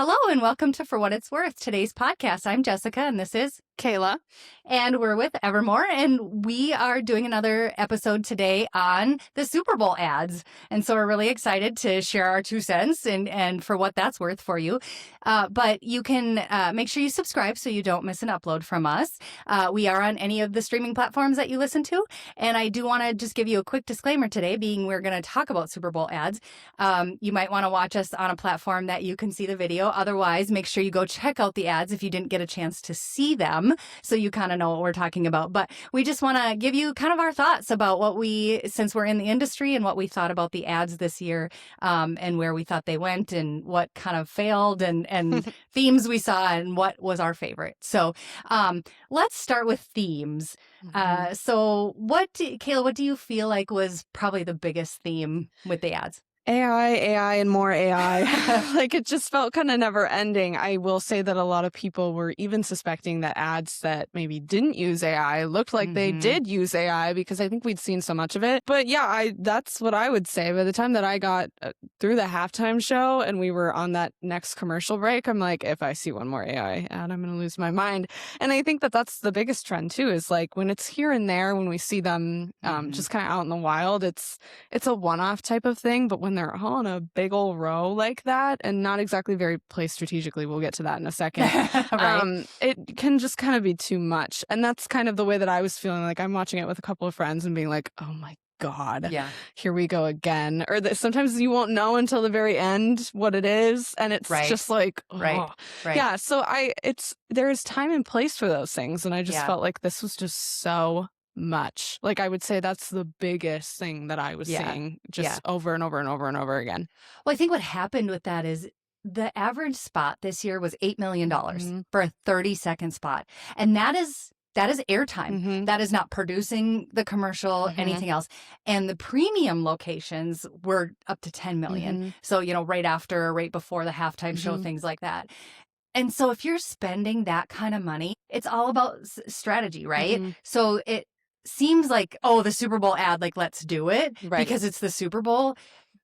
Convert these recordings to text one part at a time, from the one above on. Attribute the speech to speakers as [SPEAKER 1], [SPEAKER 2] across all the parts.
[SPEAKER 1] Hello and welcome to For What It's Worth, today's podcast. I'm Jessica and this is
[SPEAKER 2] Kayla.
[SPEAKER 1] And we're with Evermore, and we are doing another episode today on the Super Bowl ads. And so we're really excited to share our 2 cents and for what that's worth for you. But you can make sure you subscribe so you don't miss an upload from us. We are on any of the streaming platforms that you listen to. And I do want to just give you a quick disclaimer today, being we're going to talk about Super Bowl ads. You might want to watch us on a platform that you can see the video. Otherwise, make sure you go check out the ads if you didn't get a chance to see them, so you kind of know what we're talking about. But we just want to give you kind of our thoughts about since we're in the industry, and what we thought about the ads this year, and where we thought they went and what kind of failed and themes we saw and what was our favorite. So let's start with themes. So Kayla, what do you feel like was probably the biggest theme with the ads?
[SPEAKER 2] AI, and more AI. Like, it just felt kind of never ending. I will say that a lot of people were even suspecting that ads that maybe didn't use AI looked like they did use AI, because I think we'd seen so much of it. But yeah, that's what I would say. By the time that I got through the halftime show and we were on that next commercial break, I'm like, if I see one more AI ad, I'm going to lose my mind. And I think that that's the biggest trend too, is like when it's here and there, when we see them just kind of out in the wild, it's a one-off type of thing. But when they're all in a big old row like that and not exactly very placed strategically, we'll get to that in a second. Right. It can just kind of be too much. And that's kind of the way that I was feeling. Like, I'm watching it with a couple of friends and being like, oh my God, yeah, here we go again. Or sometimes you won't know until the very end what it is. And it's just like, oh. Right. Yeah. So there is time and place for those things. And I just felt like this was just so much. Like, I would say that's the biggest thing that I was seeing just over and over and over and over again.
[SPEAKER 1] Well, I think what happened with that is the average spot this year was $8 million for a 30-second spot. And that is airtime. That is not producing the commercial, anything else. And the premium locations were up to 10 million. So, right after or right before the halftime show, things like that. And so if you're spending that kind of money, it's all about strategy, right? So it seems like, oh, the Super Bowl ad, like, let's do it because it's the Super Bowl.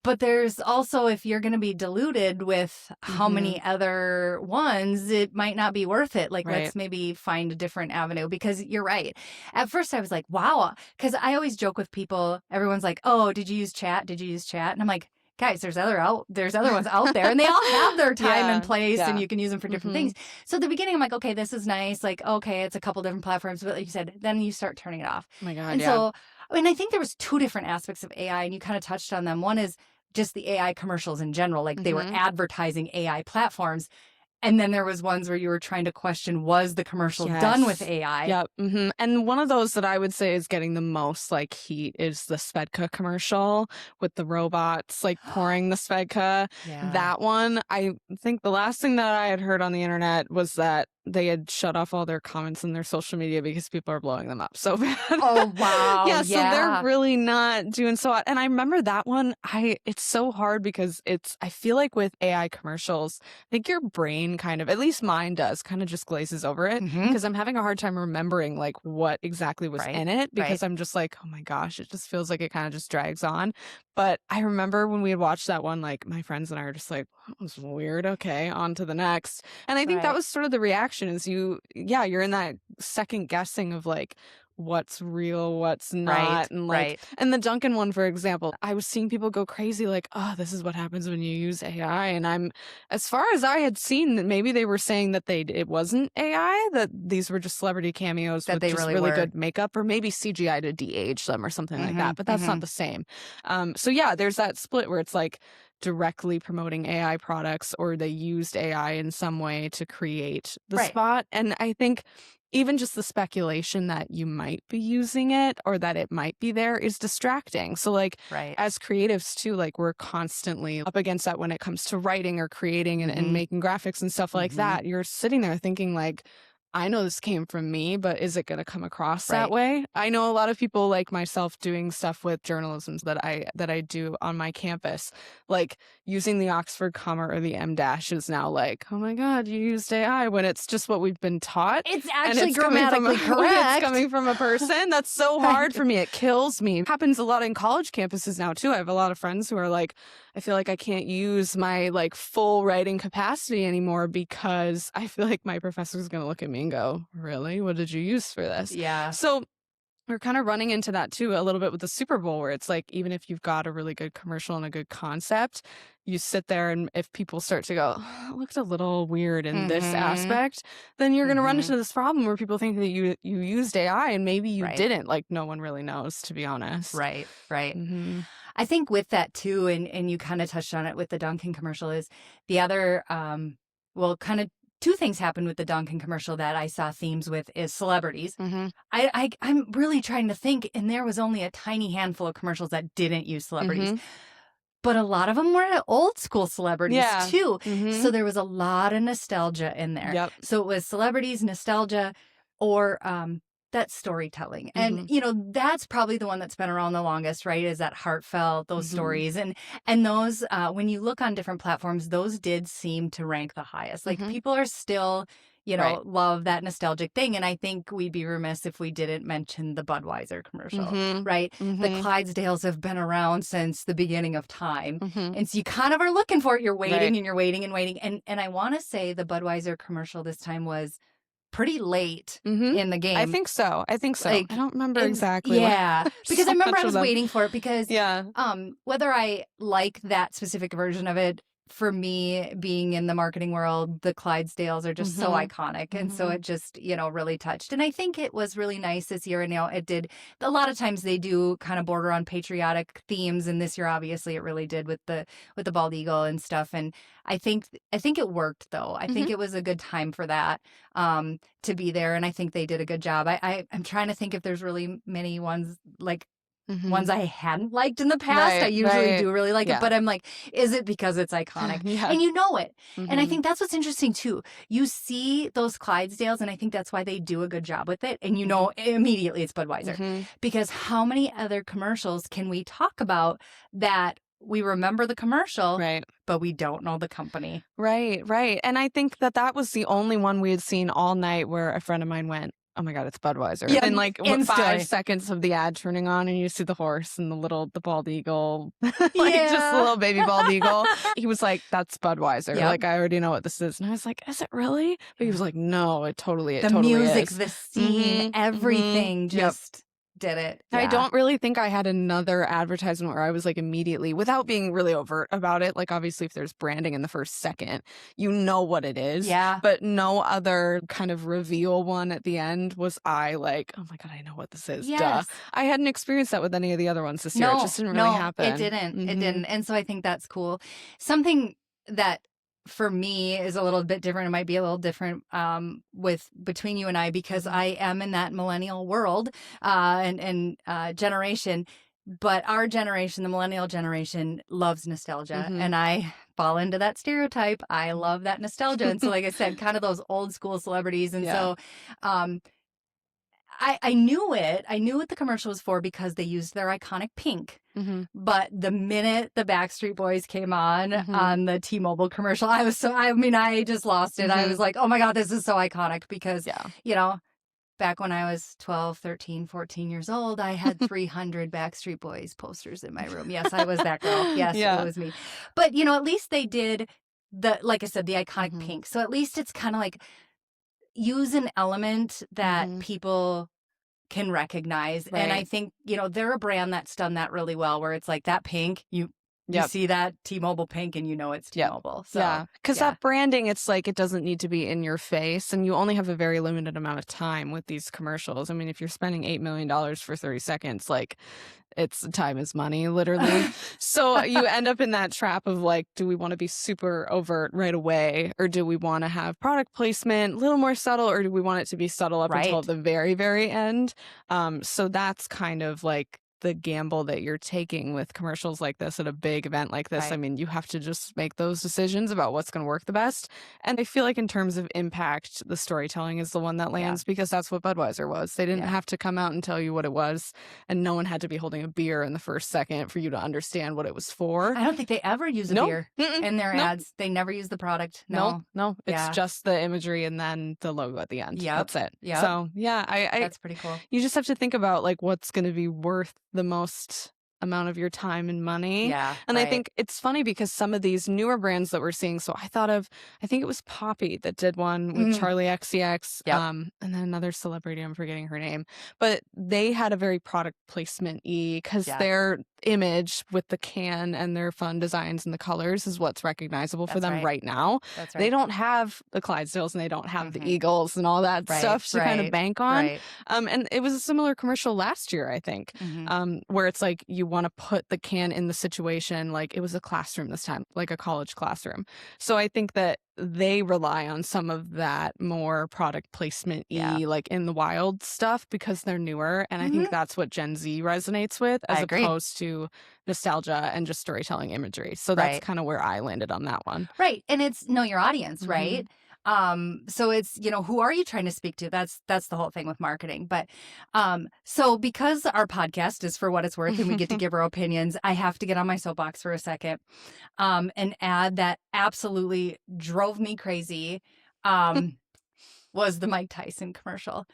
[SPEAKER 1] But there's also, if you're going to be diluted with how many other ones, it might not be worth it. Like, let's maybe find a different avenue, because you're right. At first I was like, wow, because I always joke with people. Everyone's like, oh, did you use chat? Did you use chat? And I'm like, guys, there's other ones out there, and they all have their time and place, and you can use them for different things. So at the beginning, I'm like, okay, this is nice. Like, okay, it's a couple different platforms, but like you said, then you start turning it off.
[SPEAKER 2] Oh my God.
[SPEAKER 1] And so, I mean, I think there was 2 different aspects of AI, and you kind of touched on them. One is just the AI commercials in general, like they were advertising AI platforms. And then there was ones where you were trying to question, was the commercial done with AI?
[SPEAKER 2] Yep. And one of those that I would say is getting the most like heat is the Svedka commercial with the robots like pouring the Svedka. That one, I think the last thing that I had heard on the internet was that they had shut off all their comments on their social media because people are blowing them up so bad.
[SPEAKER 1] Oh, wow.
[SPEAKER 2] So they're really not doing so hot. And I remember that one, it's so hard because I feel like with AI commercials, I think your brain kind of, at least mine does, kind of just glazes over it, because I'm having a hard time remembering like what exactly was in it, because I'm just like, oh my gosh, it just feels like it kind of just drags on. But I remember when we had watched that one, like my friends and I were just like, that was weird. Okay, on to the next. And I think that was sort of the reaction, is you're in that second guessing of like, what's real, what's not. And like, and the Duncan one, for example, I was seeing people go crazy like, oh, this is what happens when you use AI. And as far as I had seen, maybe they were saying that it wasn't AI, that these were just celebrity cameos that with they just really good makeup, or maybe CGI to de-age them or something like that. But that's not the same. So yeah, there's that split where it's like directly promoting AI products, or they used AI in some way to create the spot. And I think even just the speculation that you might be using it or that it might be there is distracting. So like as creatives too, like we're constantly up against that when it comes to writing or creating and making graphics and stuff like that. You're sitting there thinking like, I know this came from me, but is it going to come across
[SPEAKER 1] Right.
[SPEAKER 2] that way? I know a lot of people like myself doing stuff with journalism that I do on my campus, like using the Oxford comma or the M dash is now like, oh my God, you used AI, when it's just what we've been taught.
[SPEAKER 1] It's
[SPEAKER 2] And
[SPEAKER 1] actually
[SPEAKER 2] it's coming from
[SPEAKER 1] grammatically
[SPEAKER 2] when it's
[SPEAKER 1] correct.
[SPEAKER 2] coming from a person. That's so hard for me. It kills me. It happens a lot in college campuses now too. I have a lot of friends who are like, I feel like I can't use my like full writing capacity anymore because I feel like my professor's going to look at me and go, really? What did you use for this?
[SPEAKER 1] Yeah.
[SPEAKER 2] So we're kind of running into that too a little bit with the Super Bowl, where it's like, even if you've got a really good commercial and a good concept, you sit there and if people start to go, oh, it looked a little weird in this aspect, then you're going to run into this problem where people think that you used AI and maybe you didn't. Like, no one really knows, to be honest.
[SPEAKER 1] Right, right.
[SPEAKER 2] Mm-hmm.
[SPEAKER 1] I think with that too, and you kind of touched on it with the Dunkin' commercial, is the other, well, kind of two things happened with the Dunkin' commercial that I saw themes with is celebrities.
[SPEAKER 2] Mm-hmm.
[SPEAKER 1] I'm really trying to think, and there was only a tiny handful of commercials that didn't use celebrities.
[SPEAKER 2] Mm-hmm.
[SPEAKER 1] But a lot of them were old school celebrities too.
[SPEAKER 2] Mm-hmm.
[SPEAKER 1] So there was a lot of nostalgia in there.
[SPEAKER 2] Yep.
[SPEAKER 1] So it was celebrities, nostalgia, or that storytelling. And, you know, that's probably the one that's been around the longest, right? Is that heartfelt, those stories. And those, when you look on different platforms, those did seem to rank the highest. Like people are still, you know, love that nostalgic thing. And I think we'd be remiss if we didn't mention the Budweiser commercial, right? The Clydesdales have been around since the beginning of time. And so you kind of are looking for it. You're waiting and you're waiting and waiting. And I want to say the Budweiser commercial this time was pretty late in the game.
[SPEAKER 2] I think so. Like, I don't remember exactly.
[SPEAKER 1] Yeah, because
[SPEAKER 2] so
[SPEAKER 1] I remember I
[SPEAKER 2] much
[SPEAKER 1] was
[SPEAKER 2] of them.
[SPEAKER 1] waiting for it because whether I like that specific version of it, for me, being in the marketing world, the Clydesdales are just so iconic. And so it just, you know, really touched. And I think it was really nice this year. And, you know, it did, a lot of times they do kind of border on patriotic themes. And this year, obviously, it really did with the bald eagle and stuff. And I think it worked, though. I think it was a good time for that to be there. And I think they did a good job. I'm trying to think if there's really many ones like ones I hadn't liked in the past. I usually do really like it, but I'm like, is it because it's iconic? And you know it. And I think that's what's interesting too. You see those Clydesdales, and I think that's why they do a good job with it. And you know immediately it's Budweiser. Because how many other commercials can we talk about that we remember the commercial, but we don't know the company?
[SPEAKER 2] Right. And I think that was the only one we had seen all night where a friend of mine went, oh my God, it's Budweiser.
[SPEAKER 1] Yeah,
[SPEAKER 2] and like
[SPEAKER 1] instantly.
[SPEAKER 2] 5 seconds of the ad turning on and you see the horse and the bald eagle, just a little baby bald eagle. He was like, that's Budweiser. Like, I already know what this is. And I was like, is it really? But he was like, no, it totally
[SPEAKER 1] the
[SPEAKER 2] totally
[SPEAKER 1] music,
[SPEAKER 2] is.
[SPEAKER 1] the scene, everything just did it.
[SPEAKER 2] I don't really think I had another advertisement where I was like immediately, without being really overt about it, like obviously if there's branding in the first second, you know what it is. But no other kind of reveal one at the end was I like, oh my God, I know what this is. Duh. I hadn't experienced that with any of the other ones this year. It just didn't really happen.
[SPEAKER 1] It didn't. It didn't. And so I think that's cool. Something that for me is a little bit different. It might be a little different with between you and I, because I am in that millennial world and generation. But our generation, the millennial generation, loves nostalgia. And I fall into that stereotype. I love that nostalgia. And so, like I said, kind of those old school celebrities. And so I knew it. I knew what the commercial was for because they used their iconic pink. But the minute the Backstreet Boys came on the T-Mobile commercial, I just lost it. I was like, oh my God, this is so iconic because, you know, back when I was 12, 13, 14 years old, I had 300 Backstreet Boys posters in my room. Yes, I was that girl. Yes, it was me. But, you know, at least they did like I said, the iconic pink. So at least it's kind of like use an element that people can recognize. And I think, you know, they're a brand that's done that really well, where it's like that pink, you see that T-Mobile pink and you know it's T-Mobile. So,
[SPEAKER 2] because that branding, it's like it doesn't need to be in your face, and you only have a very limited amount of time with these commercials. I mean, if you're spending $8 million for 30 seconds, like it's time is money, literally. So you end up in that trap of like, do we want to be super overt right away, or do we want to have product placement a little more subtle, or do we want it to be subtle up until the very, very end? So that's kind of like the gamble that you're taking with commercials like this at a big event like this.
[SPEAKER 1] Right.
[SPEAKER 2] I mean, you have to just make those decisions about what's going to work the best. And I feel like in terms of impact, the storytelling is the one that lands because that's what Budweiser was. They didn't have to come out and tell you what it was, and no one had to be holding a beer in the first second for you to understand what it was for.
[SPEAKER 1] I don't think they ever use a beer in their ads. They never use the product. No.
[SPEAKER 2] It's just the imagery and then the logo at the end. That's it.
[SPEAKER 1] Yep.
[SPEAKER 2] So yeah,
[SPEAKER 1] that's pretty cool.
[SPEAKER 2] You just have to think about like what's going to be worth the most amount of your time and money. And I think it's funny because some of these newer brands that we're seeing, so I think it was Poppy that did one with Charlie XCX, and then another celebrity, I'm forgetting her name, but they had a very product placement-y because their image with the can and their fun designs and the colors is what's recognizable for them right now. They don't have the Clydesdales and they don't have the Eagles and all that stuff to kind of bank on. And it was a similar commercial last year, I think, where it's like you want to put the can in the situation like it was a classroom this time, like a college classroom. So I think that they rely on some of that more product placement-y, like in the wild stuff because they're newer. And I think that's what Gen Z resonates with as opposed to nostalgia and just storytelling imagery. So that's kind of where I landed on that one.
[SPEAKER 1] Right. And it's know your audience, right? So it's, who are you trying to speak to? That's the whole thing with marketing. But so because our podcast is For What It's Worth and we get to give our opinions, I have to get on my soapbox for a second. An ad that absolutely drove me crazy was the Mike Tyson commercial.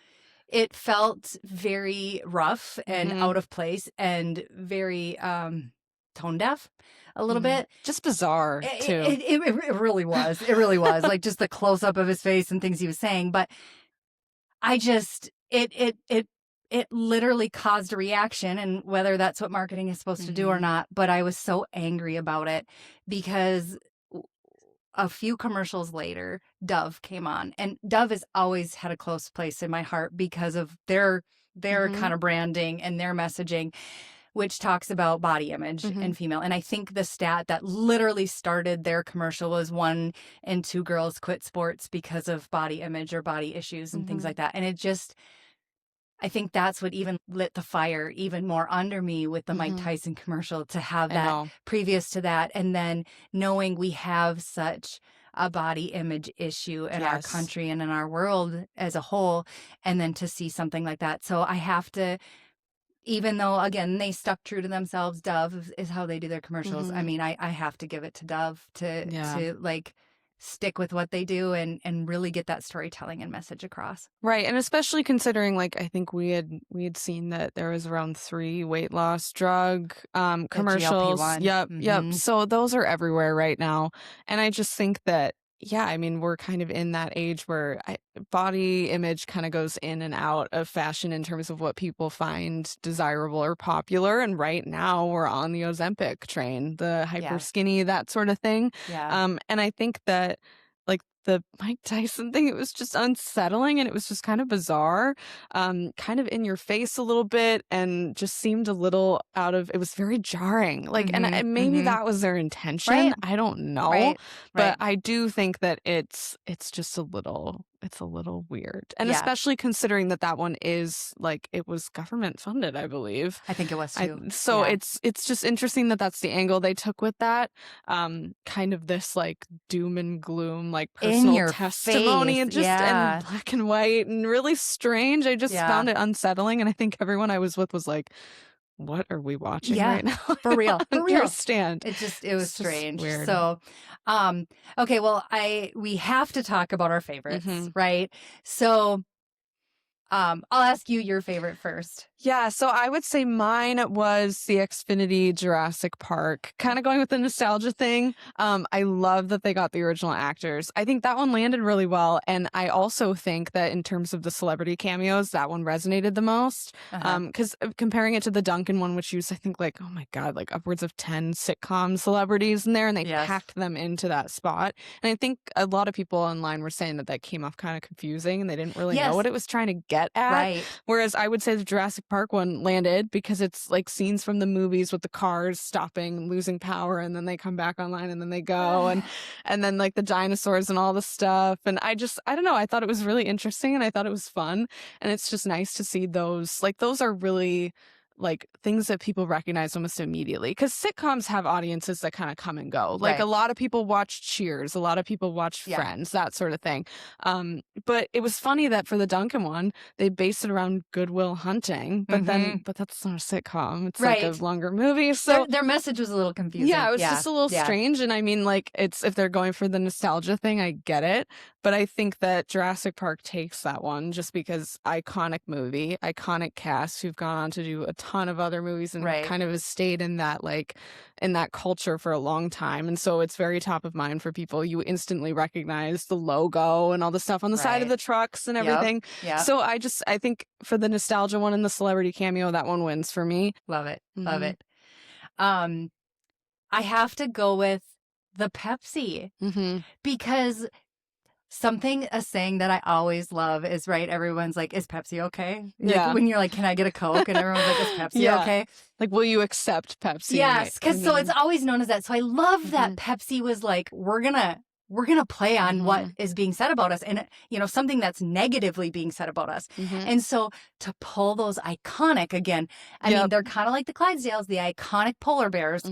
[SPEAKER 1] It felt very rough and out of place and very tone deaf a little bit.
[SPEAKER 2] Just bizarre, too.
[SPEAKER 1] It really was. It really was. Like just the close up of his face and things he was saying. But I just, it literally caused a reaction, and whether that's what marketing is supposed to do or not. But I was so angry about it because a few commercials later, Dove came on. And Dove has always had a close place in my heart because of their kind of branding and their messaging, which talks about body image and female. And I think the stat that literally started their commercial was 1 in 2 girls quit sports because of body image or body issues and things like that. And it just, I think that's what even lit the fire even more under me with the Mike Tyson commercial, to have that previous to that. And then knowing we have such a body image issue in our country and in our world as a whole, and then to see something like that. So I have to, even though, again, they stuck true to themselves, Dove is how they do their commercials. I mean, I have to give it to Dove to like stick with what they do and really get that storytelling and message across.
[SPEAKER 2] Right. And especially considering, like, I think we had seen that there was around 3 weight loss drug commercials. Yep. So those are everywhere right now. And I just think that, I mean, we're kind of in that age where body image kind of goes in and out of fashion in terms of what people find desirable or popular. And right now we're on the Ozempic train, the hyper skinny, that sort of thing. And I think that, like, the Mike Tyson thing, it was just unsettling and it was just kind of bizarre, kind of in your face a little bit, and just seemed a little it was very jarring. Like, and maybe that was their intention. I don't know. But I do think that it's just a little weird. And especially considering that one is, like, it was government funded, I believe.
[SPEAKER 1] I think it was too.
[SPEAKER 2] So it's just interesting that that's the angle they took with that. Kind of this, like, doom and gloom, like, personal testimony, and just and black and white and really strange. I just found it unsettling, and I think everyone I was with was like, what are we watching right now?
[SPEAKER 1] For real.
[SPEAKER 2] Understand.
[SPEAKER 1] It was strange.
[SPEAKER 2] Weird.
[SPEAKER 1] So, okay, well, we have to talk about our favorites, right? So, I'll ask you your favorite first.
[SPEAKER 2] Yeah, so I would say mine was the Xfinity Jurassic Park, kind of going with the nostalgia thing. I love that they got the original actors. I think that one landed really well. And I also think that in terms of the celebrity cameos, that one resonated the most. Because comparing it to the Duncan one, which used, I think, like, oh my God, like upwards of 10 sitcom celebrities in there, and they packed them into that spot. And I think a lot of people online were saying that came off kind of confusing and they didn't really know what it was trying to get at.
[SPEAKER 1] Right.
[SPEAKER 2] Whereas I would say the Jurassic Park one landed because it's like scenes from the movies with the cars stopping, losing power, and then they come back online and then they go, and then like the dinosaurs and all the stuff. And I don't know, I thought it was really interesting and I thought it was fun, and it's just nice to see those. Like, those are really like things that people recognize almost immediately, because sitcoms have audiences that kind of come and go. Like a lot of people watch Cheers, a lot of people watch Friends, that sort of thing. But it was funny that for the Duncan one, they based it around Good Will Hunting, but but that's not a sitcom. It's like a longer movie. So
[SPEAKER 1] their message was a little confusing.
[SPEAKER 2] Yeah, it was just a little strange. And I mean, like, it's, if they're going for the nostalgia thing, I get it. But I think that Jurassic Park takes that one just because iconic movie, iconic cast who've gone on to do a ton of other movies and kind of has stayed in that, like, in that culture for a long time. And so it's very top of mind for people. You instantly recognize the logo and all the stuff on the side of the trucks and everything. So I think for the nostalgia one and the celebrity cameo, that one wins for me.
[SPEAKER 1] Love it. Love it. I have to go with the Pepsi because a saying that I always love is, everyone's like, is Pepsi okay? Like, when you're like, can I get a Coke? And everyone's like, is Pepsi okay?
[SPEAKER 2] Like, will you accept Pepsi?
[SPEAKER 1] Yes, because so it's always known as that. So I love that Pepsi was like, we're gonna play on what is being said about us, and something that's negatively being said about us. And so to pull those iconic, again, I mean, they're kind of like the Clydesdales, the iconic polar bears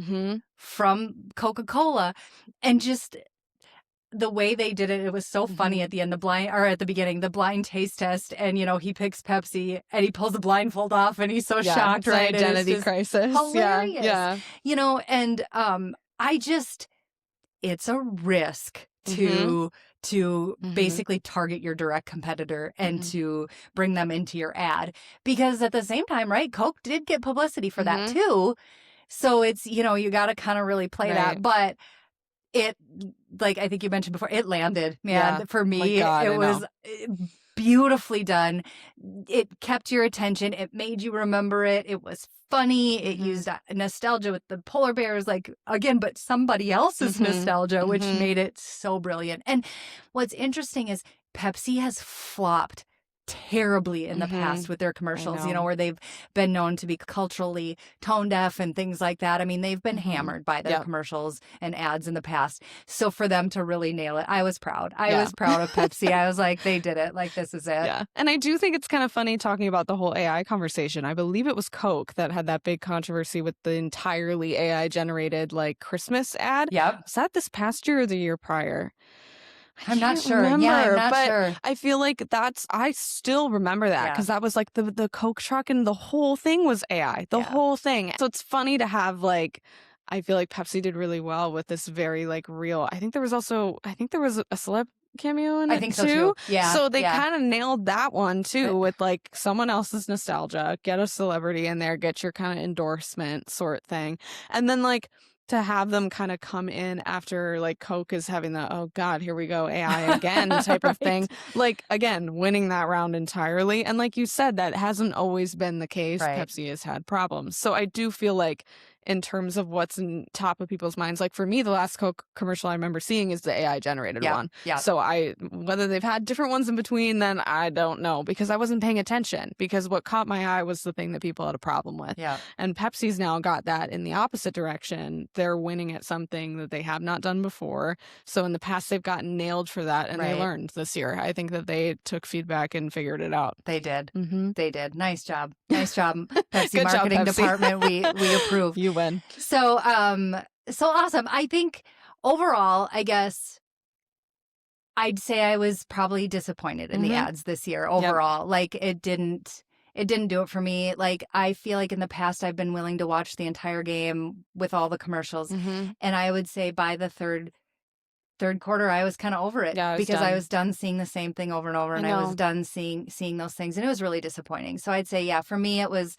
[SPEAKER 1] from Coca-Cola, and just the way they did it was so funny at the end. At the beginning, the blind taste test, and he picks Pepsi and he pulls the blindfold off and he's so shocked, right?
[SPEAKER 2] Identity crisis.
[SPEAKER 1] Hilarious. And it's a risk to basically target your direct competitor and to bring them into your ad, because at the same time, right, Coke did get publicity for that too. So it's, you got to kind of really play that. But it, like I think you mentioned before, it landed, man. For me, it was beautifully done. It kept your attention. It made you remember it. It was funny. It used nostalgia with the polar bears, like, again, but somebody else's nostalgia, which made it so brilliant. And what's interesting is Pepsi has flopped terribly in the past with their commercials, where they've been known to be culturally tone deaf and things like that. I mean, they've been hammered by their commercials and ads in the past. So for them to really nail it, I was proud. I was proud of Pepsi. I was like, they did it. Like, this is it.
[SPEAKER 2] Yeah. And I do think it's kind of funny talking about the whole AI conversation. I believe it was Coke that had that big controversy with the entirely AI generated, like, Christmas ad.
[SPEAKER 1] Yep.
[SPEAKER 2] Was that this past year or the year prior?
[SPEAKER 1] I'm not sure.
[SPEAKER 2] Remember,
[SPEAKER 1] I'm not
[SPEAKER 2] but
[SPEAKER 1] sure.
[SPEAKER 2] I feel like I still remember that because that was like the Coke truck and the whole thing was AI, the whole thing. So it's funny to have, like, I feel like Pepsi did really well with this very, like, real. I think there was a celeb cameo in it.
[SPEAKER 1] I think so too. Yeah.
[SPEAKER 2] So they kind of nailed that one too with, like, someone else's nostalgia, get a celebrity in there, get your kind of endorsement sort thing. And then, like, to have them kind of come in after, like, Coke is having the, oh God, here we go, AI again type of thing. Like, again, winning that round entirely. And like you said, that hasn't always been the case. Pepsi has had problems. So I do feel like in terms of what's in top of people's minds, like for me, the last Coke commercial I remember seeing is the AI generated one. Yeah. So whether they've had different ones in between, then I don't know, because I wasn't paying attention, because what caught my eye was the thing that people had a problem with. Yeah. And Pepsi's now got that in the opposite direction. They're winning at something that they have not done before. So in the past, they've gotten nailed for that, and they learned this year. I think that they took feedback and figured it out.
[SPEAKER 1] They did. They did. Nice job. Nice job, Pepsi marketing department. We approve.
[SPEAKER 2] You win.
[SPEAKER 1] So awesome. I think overall, I guess I'd say I was probably disappointed in the ads this year overall. Like, it didn't do it for me. Like, I feel like in the past I've been willing to watch the entire game with all the commercials. And I would say by the third quarter, I was kind of over it, because I was done seeing the same thing over and over, and I was done seeing those things, and it was really disappointing. So I'd say, for me, it was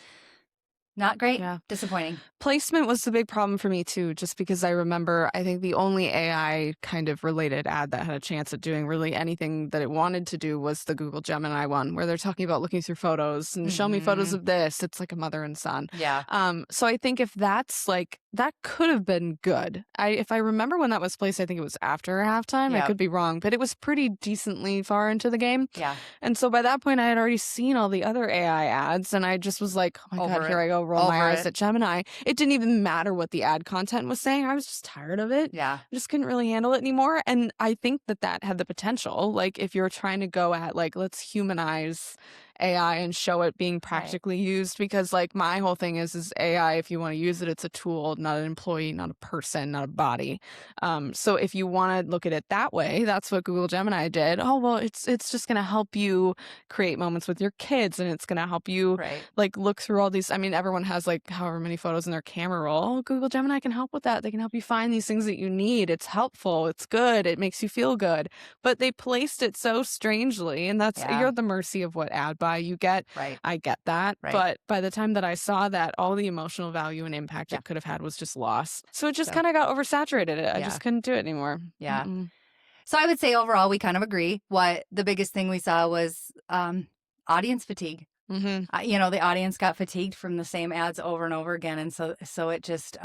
[SPEAKER 1] not great. Disappointing.
[SPEAKER 2] Placement was the big problem for me too, just because I remember, I think the only AI kind of related ad that had a chance at doing really anything that it wanted to do was the Google Gemini one, where they're talking about looking through photos and show me photos of this. It's like a mother and son. Yeah. So I think if that's like, that could have been good. If I remember when that was placed, I think it was after halftime. I could be wrong, but it was pretty decently far into the game. Yeah. And so by that point, I had already seen all the other AI ads, and I just was like, oh my God, here I go, roll my eyes at Gemini. It didn't even matter what the ad content was saying. I was just tired of it. Yeah. I just couldn't really handle it anymore. And I think that had the potential, like, if you're trying to go at, like, let's humanize AI and show it being practically used, because like my whole thing is AI, if you want to use it, it's a tool, not an employee, not a person, not a body. So if you want to look at it that way, that's what Google Gemini did. Oh, well, it's just going to help you create moments with your kids, and it's going to help you like look through all these. I mean, everyone has like however many photos in their camera roll. Oh, Google Gemini can help with that. They can help you find these things that you need. It's helpful. It's good. It makes you feel good. But they placed it so strangely, and that's you're at the mercy of what ad buy you get. I get that. But by the time that I saw that, all the emotional value and impact it could have had was just lost. So it just kind of got oversaturated. I just couldn't do it anymore.
[SPEAKER 1] Yeah. So I would say overall, we kind of agree. What the biggest thing we saw was audience fatigue. You know, the audience got fatigued from the same ads over and over again. And so it just,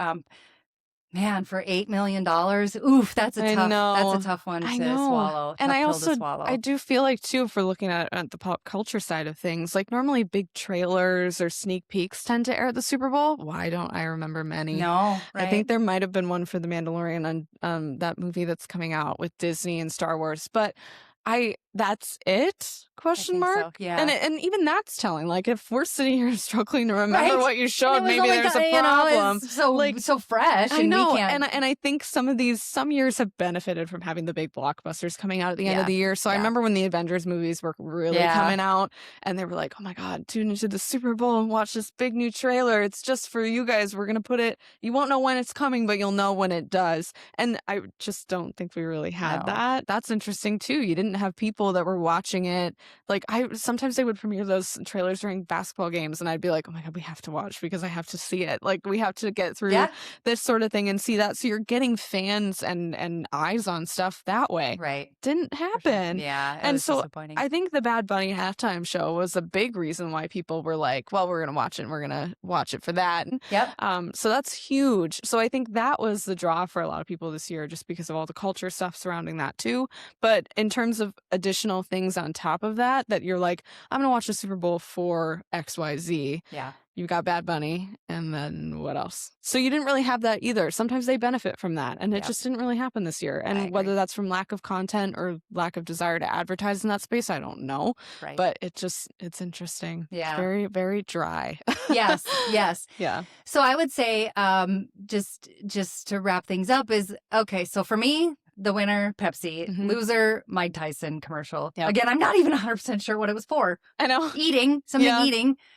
[SPEAKER 1] man, for $8 million, oof, that's a tough one to swallow.
[SPEAKER 2] And I do feel like too, if we're looking at the pop culture side of things, like normally big trailers or sneak peeks tend to air at the Super Bowl. Why don't I remember many?
[SPEAKER 1] No,
[SPEAKER 2] I think there might have been one for The Mandalorian on that movie that's coming out with Disney and Star Wars, but that's it? Question mark?
[SPEAKER 1] So, yeah.
[SPEAKER 2] And even that's telling. Like, if we're sitting here struggling to remember what you showed, maybe there's a problem.
[SPEAKER 1] So fresh.
[SPEAKER 2] I know. And I think some years have benefited from having the big blockbusters coming out at the end of the year. So I remember when the Avengers movies were really coming out, and they were like, oh my God, tune into the Super Bowl and watch this big new trailer. It's just for you guys. We're going to put it, you won't know when it's coming, but you'll know when it does. And I just don't think we really had that. That's interesting too. You didn't have people that were watching it. Like sometimes they would premiere those trailers during basketball games, and I'd be like, oh my God, we have to watch because I have to see it. Like, we have to get through this sort of thing and see that. So you're getting fans and eyes on stuff that way. Didn't happen.
[SPEAKER 1] Yeah.
[SPEAKER 2] And so
[SPEAKER 1] disappointing.
[SPEAKER 2] I think the Bad Bunny halftime show was a big reason why people were like, well, we're going to watch it and we're going to watch it for that. So that's huge. So I think that was the draw for a lot of people this year, just because of all the culture stuff surrounding that too. But in terms of additional things on top of that you're like, I'm going to watch the Super Bowl for XYZ.
[SPEAKER 1] Yeah.
[SPEAKER 2] You got Bad Bunny, and then what else? So you didn't really have that either. Sometimes they benefit from that, and it just didn't really happen this year. And whether that's from lack of content or lack of desire to advertise in that space, I don't know. But it's interesting.
[SPEAKER 1] Yeah.
[SPEAKER 2] Very, very dry.
[SPEAKER 1] Yes.
[SPEAKER 2] Yeah.
[SPEAKER 1] So I would say, just to wrap things up is, okay, so for me, the winner, Pepsi. Loser, Mike Tyson commercial. Again, I'm not even 100% sure what it was for.
[SPEAKER 2] I know.
[SPEAKER 1] Eating,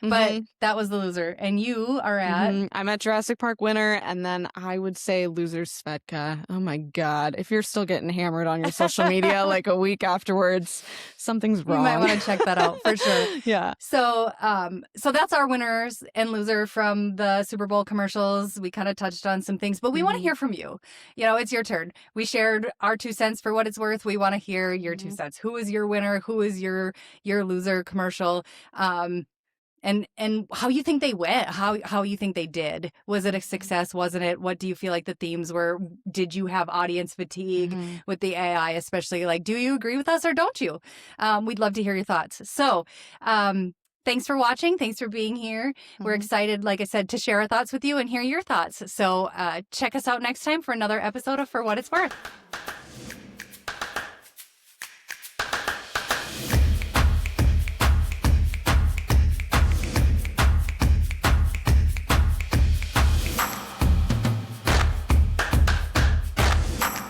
[SPEAKER 1] but that was the loser. And you are at?
[SPEAKER 2] I'm at Jurassic Park winner, and then I would say loser Svetka. Oh my God. If you're still getting hammered on your social media like a week afterwards, something's wrong.
[SPEAKER 1] You might want to check that out for sure.
[SPEAKER 2] Yeah.
[SPEAKER 1] So that's our winners and loser from the Super Bowl commercials. We kind of touched on some things, but we want to hear from you. You know, it's your turn. We shared our 2 cents for what it's worth. We want to hear your 2 cents. Who is your winner? Who is your loser commercial? And how you think they went, how you think they did. Was it a success? Wasn't it? What do you feel like the themes were? Did you have audience fatigue with the AI, especially? Like, do you agree with us or don't you? We'd love to hear your thoughts. So, thanks for watching. Thanks for being here. We're excited, like I said, to share our thoughts with you and hear your thoughts. So check us out next time for another episode of For What It's Worth.